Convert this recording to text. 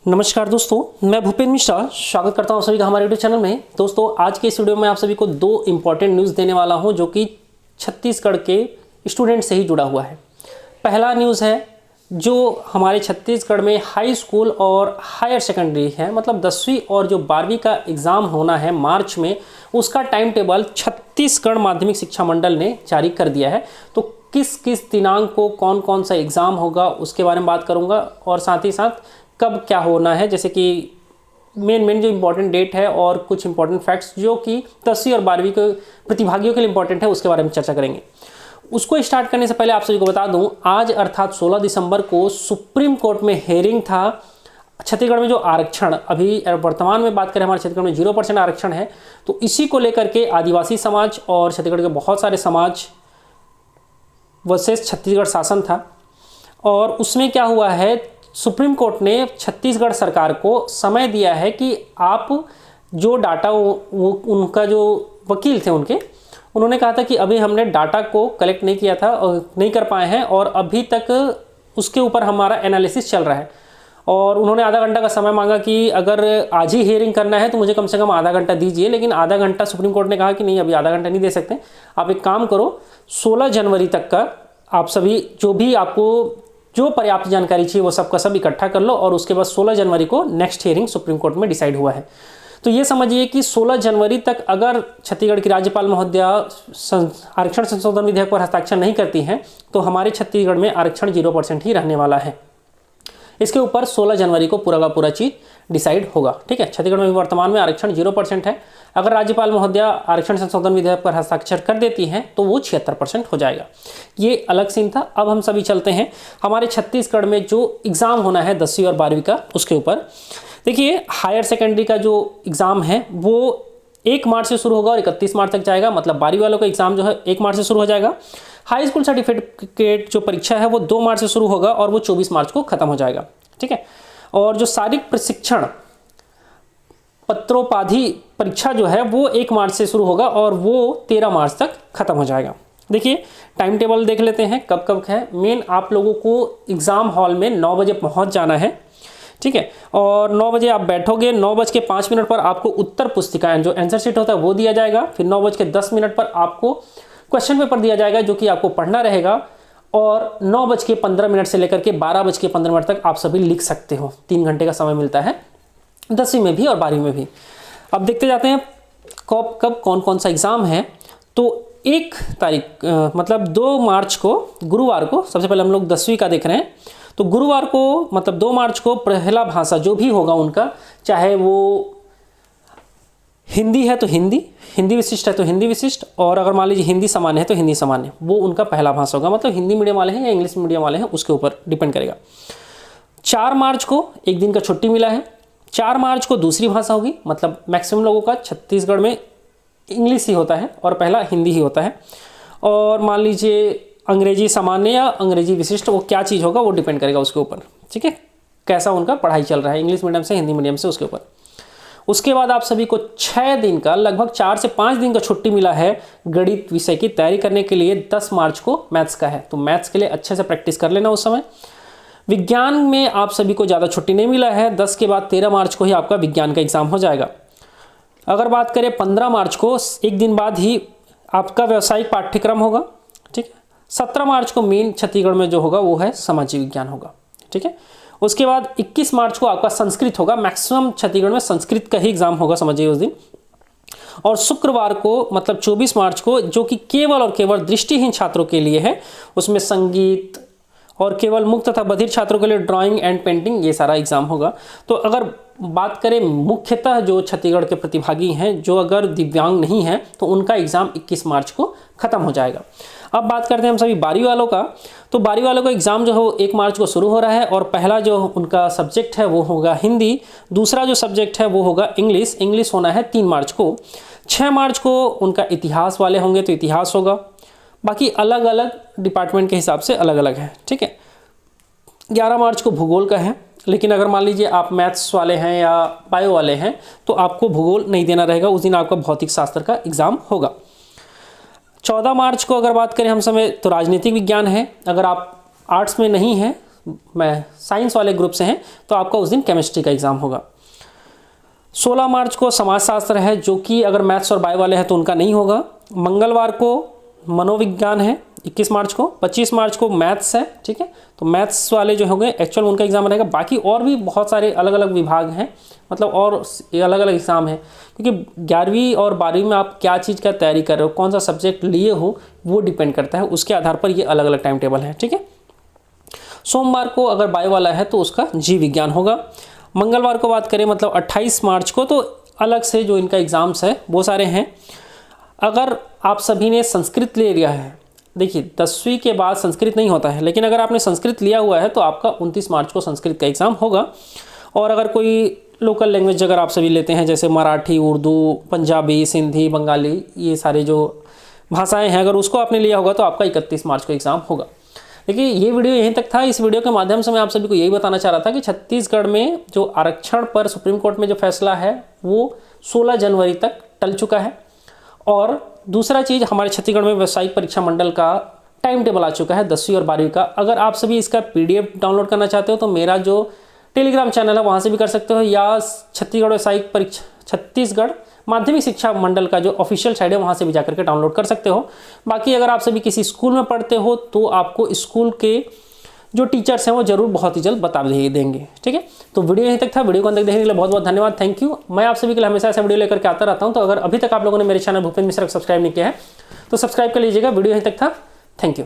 नमस्कार दोस्तों, मैं भूपेंद्र मिश्रा स्वागत करता हूं सभी का हमारे यूट्यूब चैनल में। दोस्तों, आज के इस वीडियो में आप सभी को दो इम्पॉर्टेंट न्यूज़ देने वाला हूं जो कि छत्तीसगढ़ के स्टूडेंट से ही जुड़ा हुआ है। पहला न्यूज़ है जो हमारे छत्तीसगढ़ में हाई स्कूल और हायर सेकेंडरी है, मतलब 10वीं और जो 12वीं का एग्ज़ाम होना है मार्च में, उसका टाइम टेबल छत्तीसगढ़ माध्यमिक शिक्षा मंडल ने जारी कर दिया है। तो किस किस दिनांक को कौन कौन सा एग्ज़ाम होगा उसके बारे में बात करूँगा, और साथ ही साथ कब क्या होना है, जैसे कि मेन जो इम्पोर्टेंट डेट है और कुछ इंपॉर्टेंट फैक्ट्स जो कि 10वीं और 12वीं के प्रतिभागियों के लिए इंपॉर्टेंट है, उसके बारे में चर्चा करेंगे। उसको स्टार्ट करने से पहले आप सभी को बता दूं, आज अर्थात 16 दिसंबर को सुप्रीम कोर्ट में हेयरिंग था। छत्तीसगढ़ में जो आरक्षण अभी वर्तमान में बात करें, हमारे छत्तीसगढ़ में 0% आरक्षण है, तो इसी को लेकर के आदिवासी समाज और छत्तीसगढ़ के बहुत सारे समाज वर्सेस छत्तीसगढ़ शासन था। और उसमें क्या हुआ है, सुप्रीम कोर्ट ने छत्तीसगढ़ सरकार को समय दिया है कि आप जो डाटा वो उनका जो वकील थे उन्होंने कहा था कि अभी हमने डाटा को कलेक्ट नहीं किया था और नहीं कर पाए हैं, और अभी तक उसके ऊपर हमारा एनालिसिस चल रहा है। और उन्होंने आधा घंटा का समय मांगा कि अगर आज ही हियरिंग करना है तो मुझे कम से कम आधा घंटा दीजिए, लेकिन आधा घंटा सुप्रीम कोर्ट ने कहा कि नहीं, अभी आधा घंटा नहीं दे सकते। आप एक काम करो, 16 जनवरी तक का आप सभी जो भी आपको जो पर्याप्त जानकारी चाहिए वो सब का सब इकट्ठा कर लो, और उसके बाद 16 जनवरी को नेक्स्ट हियरिंग सुप्रीम कोर्ट में डिसाइड हुआ है। तो ये समझिए कि 16 जनवरी तक अगर छत्तीसगढ़ की राज्यपाल महोदया आरक्षण संशोधन विधेयक पर हस्ताक्षर नहीं करती हैं तो हमारे छत्तीसगढ़ में आरक्षण 0% ही रहने वाला है। इसके ऊपर 16 जनवरी को पूरा का पूरा चीज़ डिसाइड होगा। ठीक है, छत्तीसगढ़ में वर्तमान में आरक्षण 0% है। अगर राज्यपाल महोदया आरक्षण संशोधन विधेयक पर हस्ताक्षर कर देती हैं तो वो 76% हो जाएगा। ये अलग सीन था। अब हम सभी चलते हैं हमारे छत्तीसगढ़ में जो एग्ज़ाम होना है 10वीं और 12वीं का, उसके ऊपर देखिए। हायर सेकेंडरी का जो एग्ज़ाम है वो 1 मार्च से शुरू होगा और 31 मार्च तक जाएगा, मतलब 12वीं वालों का एग्ज़ाम जो है 1 मार्च से शुरू हो जाएगा। हाई स्कूल सर्टिफिकेट जो परीक्षा है वो 2 मार्च से शुरू होगा और वो 24 मार्च को ख़त्म हो जाएगा। ठीक है, और जो शारीरिक प्रशिक्षण पत्रोपाधि परीक्षा जो है वो 1 मार्च से शुरू होगा और वो 13 मार्च तक ख़त्म हो जाएगा। देखिए, टाइम टेबल देख लेते हैं कब कब है। मेन आप लोगों को एग्ज़ाम हॉल में 9 बजे पहुंच जाना है। ठीक है, और 9 बजे आप बैठोगे, 9:05 पर आपको उत्तर पुस्तिकाएं जो आंसर शीट होता है वो दिया जाएगा। फिर 9:10 पर आपको क्वेश्चन पेपर दिया जाएगा जो कि आपको पढ़ना रहेगा, और 9:15 से लेकर के 12:15 तक आप सभी लिख सकते हो। 3 घंटे का समय मिलता है 10वीं में भी और 12वीं में भी। अब देखते जाते हैं कब कौन कौन सा एग्ज़ाम है। तो 1 तारीख मतलब 2 मार्च को गुरुवार को, सबसे पहले हम लोग 10वीं का देख रहे हैं। तो गुरुवार को मतलब 2 मार्च को पहला भाषा जो भी होगा उनका, चाहे वो हिंदी है तो हिंदी विशिष्ट है तो हिंदी विशिष्ट, और अगर मान लीजिए हिंदी सामान्य है तो हिंदी सामान्य, वो उनका पहला भाषा होगा। मतलब हिंदी मीडियम वाले हैं या इंग्लिश मीडियम वाले हैं उसके ऊपर डिपेंड करेगा। 4 मार्च को एक दिन का छुट्टी मिला है। 4 मार्च को दूसरी भाषा होगी, मतलब मैक्सिमम लोगों का छत्तीसगढ़ में इंग्लिश ही होता है और पहला हिंदी ही होता है। और मान लीजिए अंग्रेजी सामान्य या अंग्रेजी विशिष्ट, वो क्या चीज़ होगा वो डिपेंड करेगा उसके ऊपर। ठीक है, कैसा उनका पढ़ाई चल रहा है, इंग्लिश मीडियम से हिंदी मीडियम से, उसके ऊपर। उसके बाद आप सभी को 6 दिन का, लगभग 4 से 5 दिन का छुट्टी मिला है गणित विषय की तैयारी करने के लिए। 10 मार्च को मैथ्स का है, तो मैथ्स के लिए अच्छे से प्रैक्टिस कर लेना उस समय। विज्ञान में आप सभी को ज़्यादा छुट्टी नहीं मिला है। 10 के बाद 13 मार्च को ही आपका विज्ञान का एग्ज़ाम हो जाएगा। अगर बात करें 15 मार्च को, एक दिन बाद ही आपका व्यावसायिक पाठ्यक्रम होगा। ठीक है, 17 मार्च को मेन छत्तीसगढ़ में जो होगा वो है सामाजिक विज्ञान होगा। ठीक है, उसके बाद 21 मार्च को आपका संस्कृत होगा। मैक्सिमम छत्तीसगढ़ में संस्कृत का ही एग्ज़ाम होगा, समझिए उस दिन। और शुक्रवार को मतलब 24 मार्च को, जो कि केवल और केवल दृष्टिहीन छात्रों के लिए है, उसमें संगीत और केवल मुक्त तथा बधिर छात्रों के लिए ड्राइंग एंड पेंटिंग, ये सारा एग्ज़ाम होगा। तो अगर बात करें मुख्यतः जो छत्तीसगढ़ के प्रतिभागी हैं, जो अगर दिव्यांग नहीं हैं, तो उनका एग्ज़ाम 21 मार्च को ख़त्म हो जाएगा। अब बात करते हैं हम सभी 12वीं वालों का। तो 12वीं वालों का एग्ज़ाम जो है वो 1 मार्च को शुरू हो रहा है, और पहला जो उनका सब्जेक्ट है वो होगा हिंदी। दूसरा जो सब्जेक्ट है वो होगा इंग्लिश होना है 3 मार्च को। 6 मार्च को उनका इतिहास वाले होंगे तो इतिहास होगा। बाकी अलग अलग डिपार्टमेंट के हिसाब से अलग अलग है। ठीक है, 11 मार्च को भूगोल का है, लेकिन अगर मान लीजिए आप मैथ्स वाले हैं या बायो वाले हैं तो आपको भूगोल नहीं देना रहेगा, उस दिन आपका भौतिक शास्त्र का एग्ज़ाम होगा। 14 मार्च को अगर बात करें हम समय, तो राजनीतिक विज्ञान है। अगर आप आर्ट्स में नहीं हैं मैं साइंस वाले ग्रुप से हैं तो आपका उस दिन केमिस्ट्री का एग्ज़ाम होगा। 16 मार्च को समाजशास्त्र है, जो कि अगर मैथ्स और बायो वाले हैं तो उनका नहीं होगा। मंगलवार को मनोविज्ञान है 21 मार्च को। 25 मार्च को मैथ्स है, ठीक है, तो मैथ्स वाले जो होंगे एक्चुअल उनका एग्ज़ाम रहेगा। बाकी और भी बहुत सारे अलग अलग विभाग हैं, मतलब और अलग अलग एग्ज़ाम है, क्योंकि 11वीं और 12वीं में आप क्या चीज़ का तैयारी कर रहे हो, कौन सा सब्जेक्ट लिए हो, वो डिपेंड करता है, उसके आधार पर ये अलग अलग टाइम टेबल है, ठीक है। सोमवार को अगर बायो वाला है तो उसका जीव विज्ञान होगा। मंगलवार को बात करें मतलब 28 मार्च को, तो अलग से जो इनका एग्ज़ाम्स है वो सारे हैं। अगर आप सभी ने संस्कृत ले लिया है, देखिए 10वीं के बाद संस्कृत नहीं होता है, लेकिन अगर आपने संस्कृत लिया हुआ है तो आपका 29 मार्च को संस्कृत का एग्ज़ाम होगा। और अगर कोई लोकल लैंग्वेज अगर आप सभी लेते हैं, जैसे मराठी, उर्दू, पंजाबी, सिंधी, बंगाली, ये सारे जो भाषाएं हैं, अगर उसको आपने लिया होगा तो आपका 31 मार्च को एग्ज़ाम होगा। देखिए ये वीडियो यहीं तक था। इस वीडियो के माध्यम से मैं आप सभी को यही बताना चाह रहा था कि छत्तीसगढ़ में जो आरक्षण पर सुप्रीम कोर्ट में जो फैसला है वो 16 जनवरी तक टल चुका है। और दूसरा चीज़, हमारे छत्तीसगढ़ में व्यावसायिक परीक्षा मंडल का टाइम टेबल आ चुका है 10वीं और 12वीं का। अगर आप सभी इसका PDF डाउनलोड करना चाहते हो तो मेरा जो टेलीग्राम चैनल है वहाँ से भी कर सकते हो, या छत्तीसगढ़ माध्यमिक शिक्षा मंडल का जो ऑफिशियल साइट है वहाँ से भी जाकर के डाउनलोड कर सकते हो। बाकी अगर आप सभी किसी स्कूल में पढ़ते हो तो आपको स्कूल के जो टीचर्स हैं वो जरूर बहुत ही जल्द बता देंगे, ठीक है। तो वीडियो यहीं तक था। वीडियो को अंत तक देखने के लिए बहुत बहुत धन्यवाद, थैंक यू। मैं आप सभी के लिए हमेशा ऐसा वीडियो लेकर के आता रहता हूँ। तो अगर अभी तक आप लोगों ने मेरे चैनल भूपेंद्र मिश्रा को सब्सक्राइब नहीं किया है तो सब्सक्राइब कर लीजिएगा। वीडियो यहीं तक था, थैंक यू।